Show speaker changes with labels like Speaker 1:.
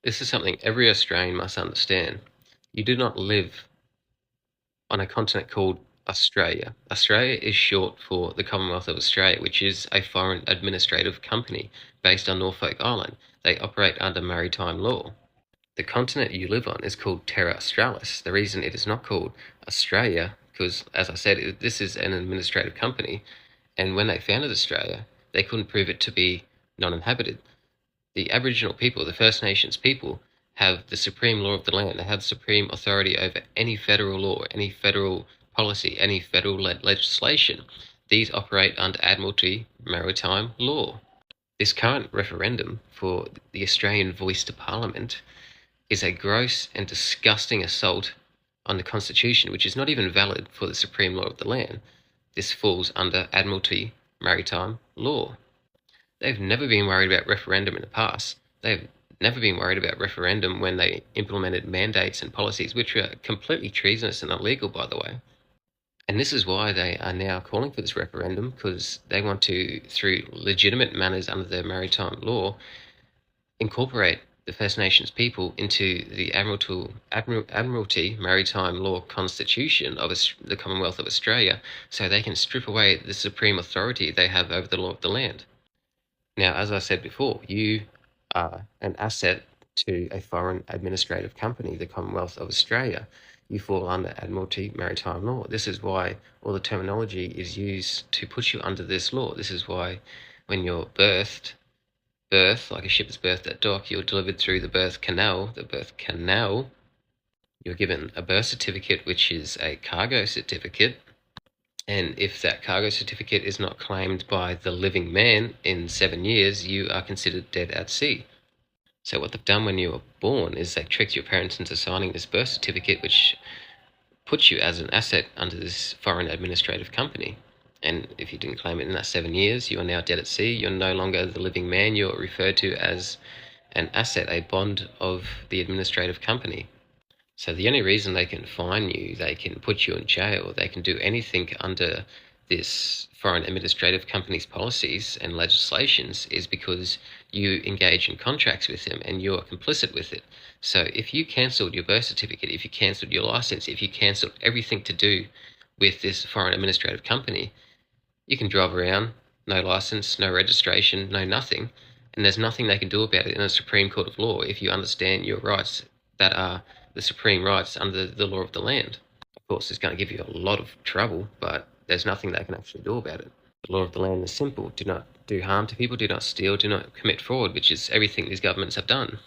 Speaker 1: This is something every Australian must understand. You do not live on a continent called Australia. Australia is short for the Commonwealth of Australia, which is a foreign administrative company based on Norfolk Island. They operate under maritime law. The continent you live on is called Terra Australis. The reason it is not called Australia, because as I said, this is an administrative company, and when they founded Australia, they couldn't prove it to be non-inhabited. The Aboriginal people, the First Nations people, have the supreme law of the land. They have supreme authority over any federal law, any federal policy, any federal legislation. These operate under Admiralty maritime law. This current referendum for the Australian voice to Parliament is a gross and disgusting assault on the Constitution, which is not even valid for the supreme law of the land. This falls under Admiralty maritime law. They've never been worried about referendum in the past. They've never been worried about referendum when they implemented mandates and policies, which were completely treasonous and illegal, by the way. And this is why they are now calling for this referendum, because they want to, through legitimate manners under the maritime law, incorporate the First Nations people into the Admiralty Maritime Law Constitution of the Commonwealth of Australia, so they can strip away the supreme authority they have over the law of the land. Now, as I said before, you are an asset to a foreign administrative company, the Commonwealth of Australia. You fall under Admiralty Maritime Law. This is why all the terminology is used to put you under this law. This is why when you're birthed, like a ship is berthed at dock, you're delivered through the birth canal, you're given a birth certificate, which is a cargo certificate. And if that cargo certificate is not claimed by the living man in 7 years, you are considered dead at sea. So what they've done when you were born is they tricked your parents into signing this birth certificate, which puts you as an asset under this foreign administrative company. And if you didn't claim it in that 7 years, you are now dead at sea. You're no longer the living man. You're referred to as an asset, a bond of the administrative company. So the only reason they can fine you, they can put you in jail, they can do anything under this foreign administrative company's policies and legislations is because you engage in contracts with them and you're complicit with it. So if you cancelled your birth certificate, if you cancelled your license, if you cancelled everything to do with this foreign administrative company, you can drive around, no license, no registration, no nothing, and there's nothing they can do about it in a Supreme Court of Law if you understand your rights that are the supreme rights under the law of the land. Of course, it's going to give you a lot of trouble, but there's nothing they can actually do about it. The law of the land is simple. Do not do harm to people, do not steal, do not commit fraud, which is everything these governments have done.